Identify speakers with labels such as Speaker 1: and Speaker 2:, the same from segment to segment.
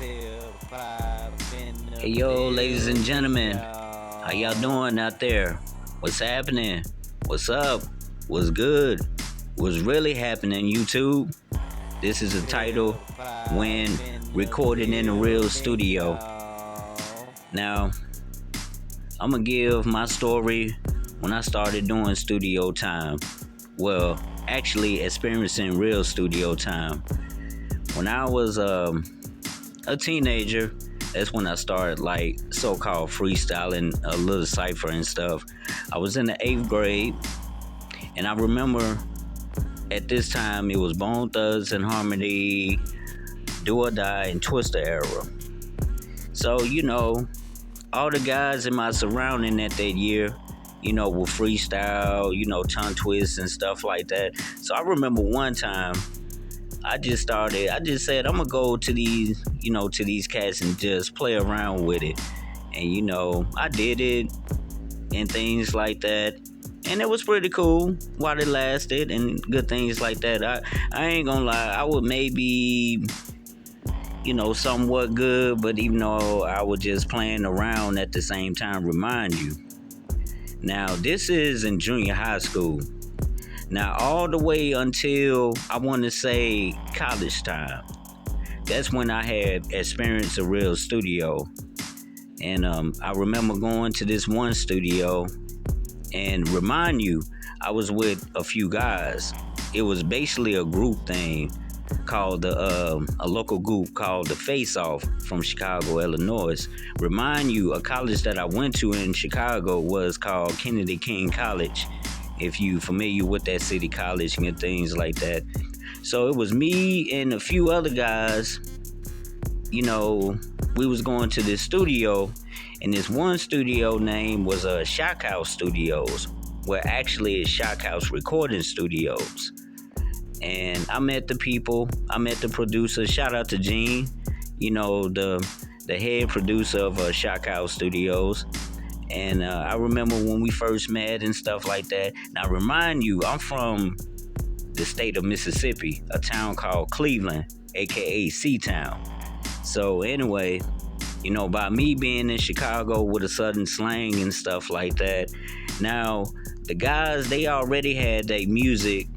Speaker 1: Hey yo, ladies and gentlemen, how y'all doing out there? What's happening? What's up? What's good? What's really happening, YouTube? This is a title when recorded in a real studio. Now, I'm gonna give my story when I started doing studio time. Well, actually experiencing real studio time. When I was a teenager, that's when I started like so-called freestyling a little cipher and stuff. I was in the 8th grade, and I remember at this time it was Bone Thugs and Harmony, Do or Die, and Twister era. So all the guys in my surrounding at that year, will freestyle, tongue twists and stuff like that. So I remember one time I just said I'm gonna go to these cats and just play around with it. And I did it and things like that. And it was pretty cool while it lasted and good things like that. I ain't gonna lie, I would maybe somewhat good, but even though I was just playing around at the same time, remind you. Now this is in junior high school. Now, all the way until I want to say college time, that's when I had experienced a real studio. And I remember going to this one studio, and remind you, I was with a few guys. It was basically a group thing called a local group called the Face Off from Chicago, Illinois. Remind you, a college that I went to in Chicago was called Kennedy King College. If you familiar with that city college and things like that. So it was me and a few other guys, we was going to this studio, and this one studio name was Shock House Studios, where actually it's Shock House Recording Studios. And I met the people, I met the producer, shout out to Gene, the head producer of Shock House Studios. And I remember when we first met and stuff like that. Now, remind you, I'm from the state of Mississippi, a town called Cleveland, a.k.a. C-Town. So anyway, by me being in Chicago with a southern slang and stuff like that, now, the guys, they already had their music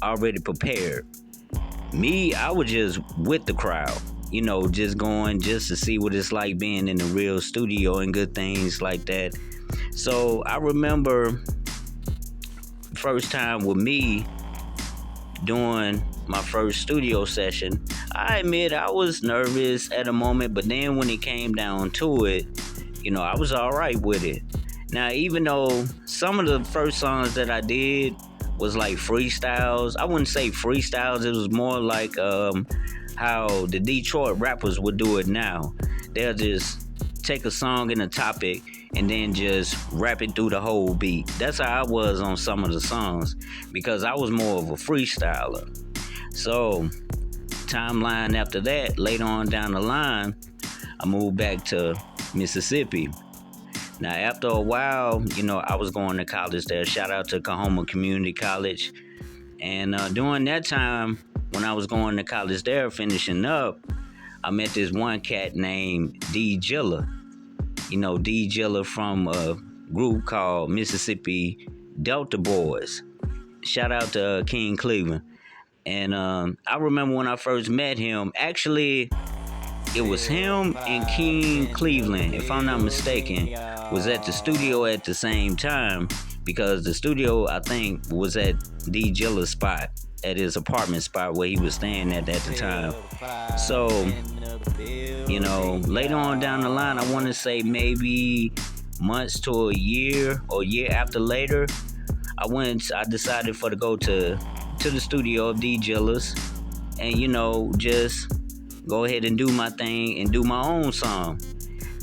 Speaker 1: already prepared. Me, I was just with the crowd. Just going just to see what it's like being in the real studio and good things like that. So I remember first time with me doing my first studio session. I admit I was nervous at a moment, but then when it came down to it, I was all right with it. Now, even though some of the first songs that I did was like freestyles, I wouldn't say freestyles, it was more like how the Detroit rappers would do it now. They'll just take a song and a topic and then just rap it through the whole beat. That's how I was on some of the songs, because I was more of a freestyler. So, timeline after that, later on down the line, I moved back to Mississippi. Now, after a while, I was going to college there. Shout out to Coahoma Community College. And during that time, when I was going to college there, finishing up, I met this one cat named D. Jilla. D. Jilla from a group called Mississippi Delta Boys. Shout out to King Cleveland. And I remember when I first met him, actually, it was him and King Cleveland, if I'm not mistaken, was at the studio at the same time, because the studio, I think, was at D. Jilla's spot, at his apartment spot where he was staying at the time. So, later on down the line, I want to say maybe months to a year or year after later, I decided to go to the studio of D. Jilla's and, just go ahead and do my thing and do my own song.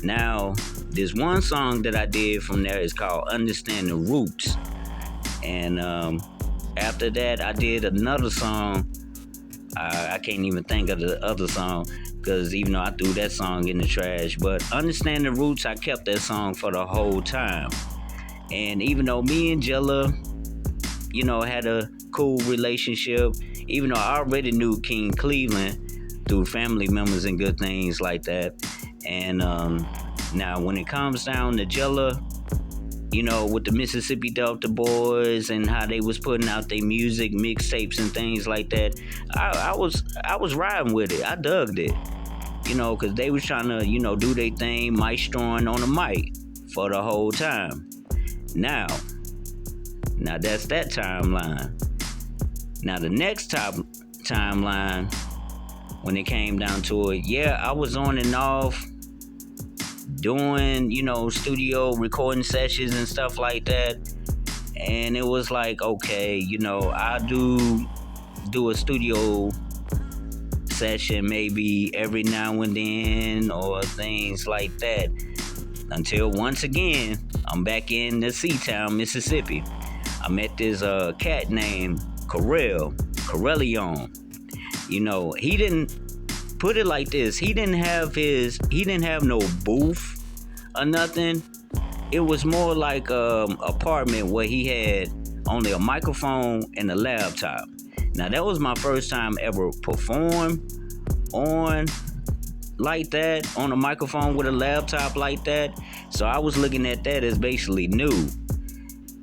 Speaker 1: Now, this one song that I did from there is called Understand the Roots. And after that, I did another song. I can't even think of the other song, because even though I threw that song in the trash, but Understand the Roots, I kept that song for the whole time. And even though me and Jilla, had a cool relationship, even though I already knew King Cleveland, through family members and good things like that. And now when it comes down to Jella, with the Mississippi Delta Boys and how they was putting out their music mixtapes and things like that, I was riding with it. I dug it, because they was trying to, do their thing, maestroing on the mic for the whole time. Now that's that timeline. Now the next timeline, when it came down to it, yeah, I was on and off doing, studio recording sessions and stuff like that. And it was like, okay, I do a studio session maybe every now and then or things like that. Until once again, I'm back in the C-Town, Mississippi. I met this cat named Corellion. He didn't put it like this. He didn't have no booth or nothing. It was more like apartment where he had only a microphone and a laptop. Now that was my first time ever perform on like that, on a microphone with a laptop like that. So I was looking at that as basically new.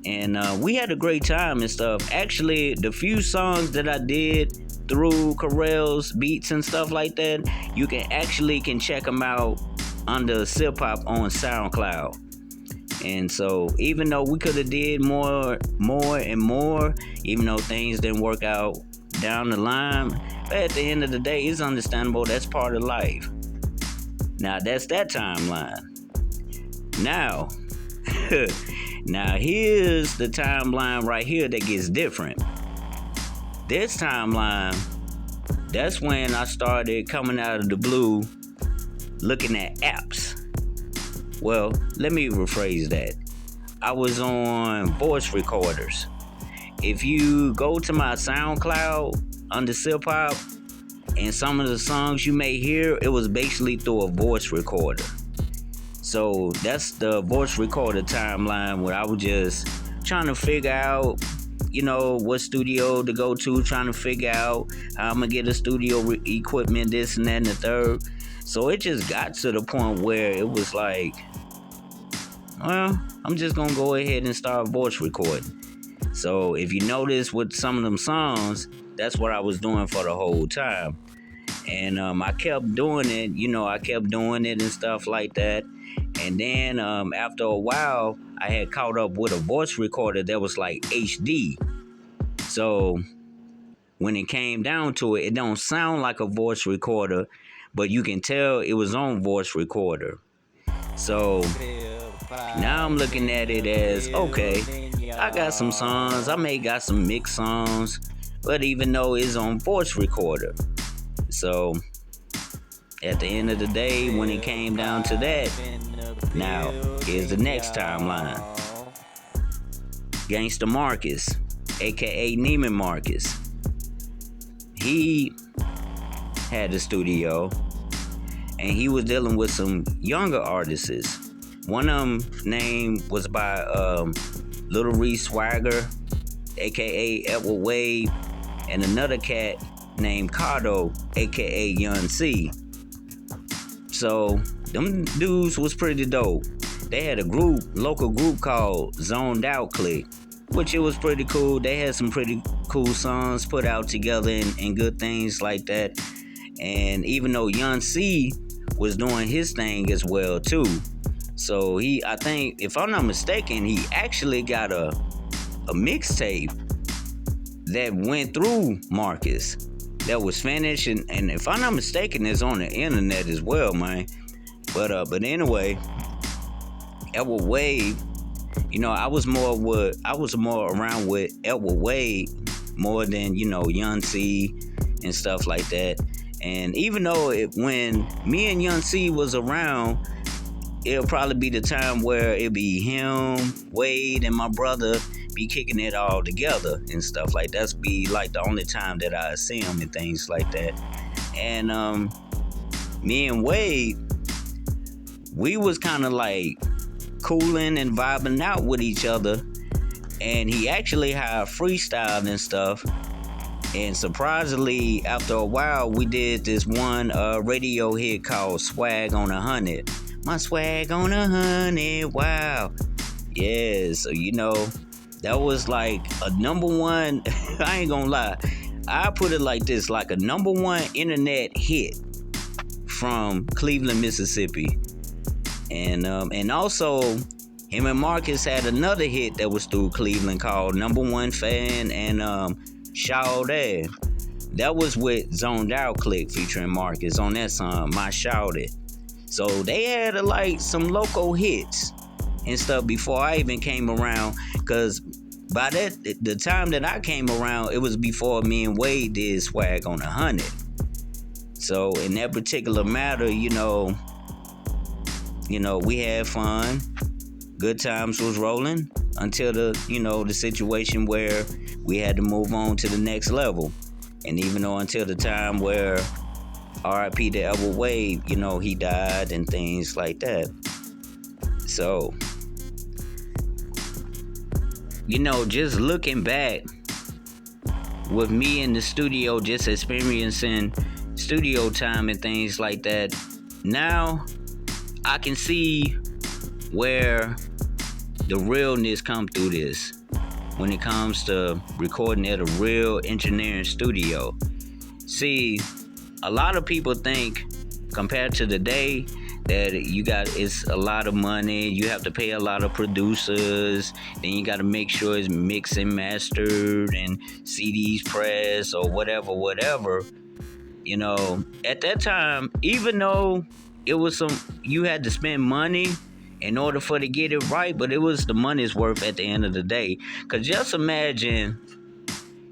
Speaker 1: And we had a great time and stuff. Actually, the few songs that I did through Corell's beats and stuff like that, you can check them out under Sip Hop on SoundCloud. And so even though we could have did more and more, even though things didn't work out down the line, but at the end of the day, it's understandable. That's part of life. Now that's that timeline. Now now here's the timeline right here that gets different. This timeline, that's when I started coming out of the blue looking at apps. Well, let me rephrase that. I was on voice recorders. If you go to my SoundCloud under Sip Hop, and some of the songs you may hear, it was basically through a voice recorder. So that's the voice recorder timeline where I was just trying to figure out, what studio to go to, trying to figure out how I'm gonna get a studio equipment, this and that and the third. So it just got to the point where it was like, well, I'm just gonna go ahead and start voice recording. So if you notice with some of them songs, that's what I was doing for the whole time. And I kept doing it, I kept doing it and stuff like that. And then after a while, I had caught up with a voice recorder that was like HD. So when it came down to it, it don't sound like a voice recorder, but you can tell it was on voice recorder. So now I'm looking at it as, okay, I got some songs, I may got some mixed songs, but even though it's on voice recorder. So at the end of the day, when it came down to that, now here's the next timeline. Gangsta Marcus, aka Neiman Marcus. He had a studio and he was dealing with some younger artists. One of them name was by Little Reese Swagger, aka Edward Wade, and another cat named Cardo, aka Young C. So them dudes was pretty dope. They had a local group called Zoned Out Click, which it was pretty cool. They had some pretty cool songs put out together and good things like that. And even though Young C was doing his thing as well too. So I think, if I'm not mistaken, he actually got a mixtape that went through Marcus that was finished, and if I'm not mistaken, it's on the internet as well, man. But anyway, Edward Wade, I was more around with Edward Wade more than Young C and stuff like that. And even though when me and Young C was around, it'll probably be the time where it'll be him, Wade, and my brother be kicking it all together and stuff like that. That's be like the only time that I see him and things like that. And me and Wade, we was kind of like cooling and vibing out with each other. And he actually had freestyled and stuff. And surprisingly, after a while, we did this one radio hit called Swag on 100. My swag on 100, wow. Yeah, so that was like a number one. I ain't gonna lie. I put it like this, like a number one internet hit from Cleveland, Mississippi. And also him and Marcus had another hit that was through Cleveland called Number One Fan and Shout It. That was with Zoned Out Click featuring Marcus on that song, My Shout It. So they had like some local hits and stuff before I even came around, because by the time that I came around, it was before me and Wade did Swag on 100. So in that particular matter, we had fun. Good times was rolling until the situation where we had to move on to the next level. And even though until the time where R.I.P. to Elwood Wade, he died and things like that. So, just looking back with me in the studio, just experiencing studio time and things like that, now I can see where the realness come through this when it comes to recording at a real engineering studio. See, a lot of people think compared to the day that it's a lot of money, you have to pay a lot of producers, then you got to make sure it's mixed and mastered and CDs pressed or whatever. At that time, even though it was you had to spend money in order for to get it right, but it was the money's worth at the end of the day. Because just imagine,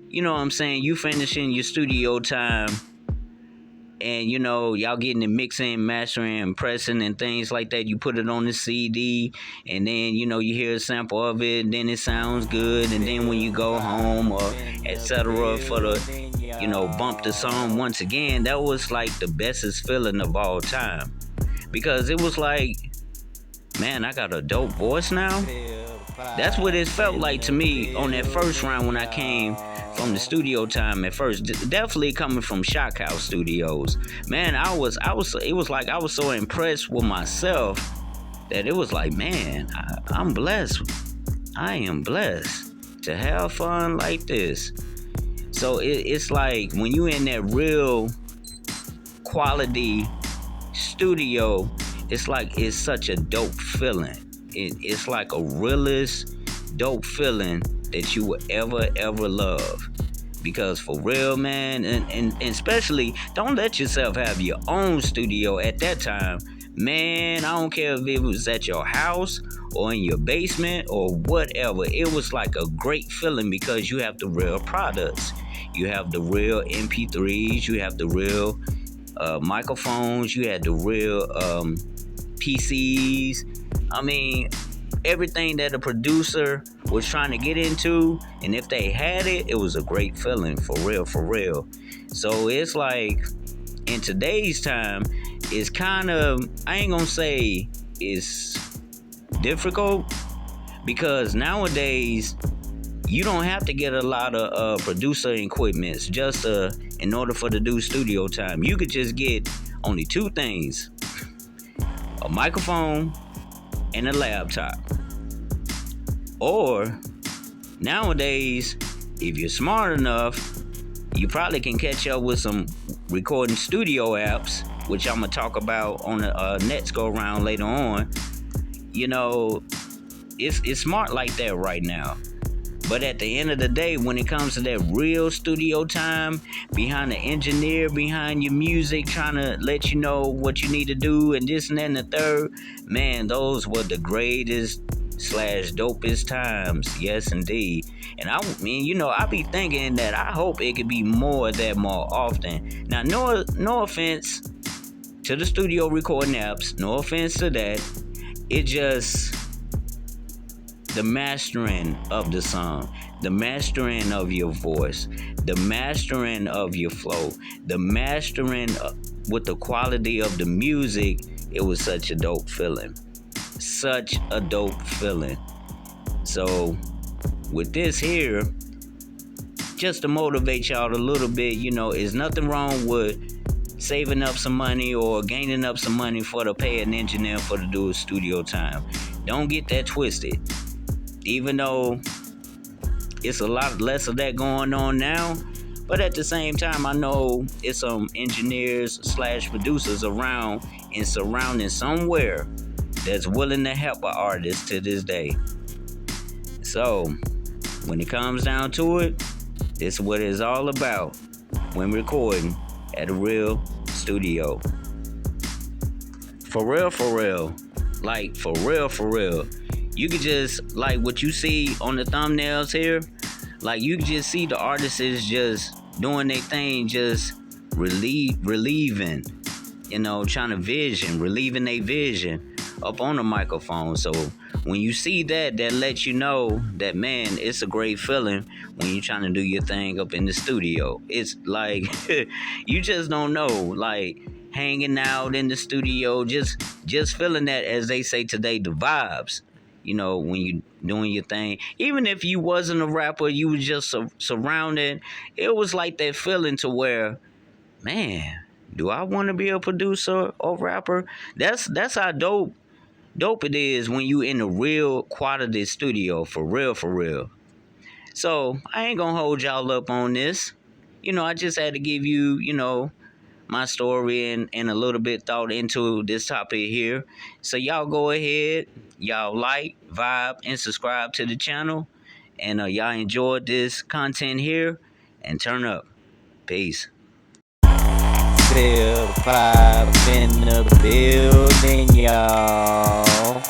Speaker 1: you finishing your studio time and, y'all getting the mixing, mastering, and pressing and things like that. You put it on the CD and then, you hear a sample of it and then it sounds good. And then when you go home or etc. for the, bump the song once again, that was like the bestest feeling of all time. Because it was like, man, I got a dope voice now. That's what it felt like to me on that first round when I came from the studio time at first. Definitely coming from Shock House Studios. Man, it was like I was so impressed with myself that it was like, man, I'm blessed. I am blessed to have fun like this. So it's like when you in that real quality studio, it's such a dope feeling. It's like a realest dope feeling that you would ever love. Because for real, man, and especially don't let yourself have your own studio at that time. Man, I don't care if it was at your house or in your basement or whatever. It was like a great feeling because you have the real products. You have the real MP3s. You have the real microphones. You had the real PCs. I mean, everything that a producer was trying to get into, and if they had it, it was a great feeling, for real. So it's like, in today's time, it's kind of, I ain't gonna say it's difficult, because nowadays, you don't have to get a lot of producer equipments just in order for to do studio time. You could just get only two things: a microphone and a laptop. Or nowadays, if you're smart enough, you probably can catch up with some recording studio apps, which I'm gonna talk about on the next go around later on. It's smart like that right now. But at the end of the day, when it comes to that real studio time, behind the engineer, behind your music, trying to let you know what you need to do and this and that and the third, man, those were the greatest / dopest times. Yes, indeed. And I be thinking that I hope it could be more of that more often. Now, no offense to the studio recording apps. No offense to that. It just... the mastering of the song, the mastering of your voice, the mastering of your flow, the mastering with the quality of the music, it was such a dope feeling. Such a dope feeling. So, with this here, just to motivate y'all a little bit. There's nothing wrong with saving up some money or gaining up some money for to pay an engineer for to do a studio time. Don't get that twisted. Even though it's a lot less of that going on now, but at the same time, I know it's some engineers / producers around and surrounding somewhere that's willing to help an artist to this day. So, when it comes down to it, this is what it's all about when recording at a real studio. For real. Like, for real. You could just, like what you see on the thumbnails here, like you can just see the artists is just doing their thing, just relieving, trying to relieving their vision up on the microphone. So when you see that lets you know that, man, it's a great feeling when you're trying to do your thing up in the studio. It's like, you just don't know, like hanging out in the studio, just feeling that, as they say today, the vibes. When you doing your thing, even if you wasn't a rapper, you was just surrounded. It was like that feeling to where, man, do I want to be a producer or rapper? That's how dope it is when you in a real quality studio, for real. So I ain't gonna hold y'all up on this. I just had to give you, my story and a little bit thought into this topic here. So y'all go ahead, y'all like, vibe, and subscribe to the channel. And y'all enjoyed this content here, and turn up. Peace. Still 5 in the building, y'all.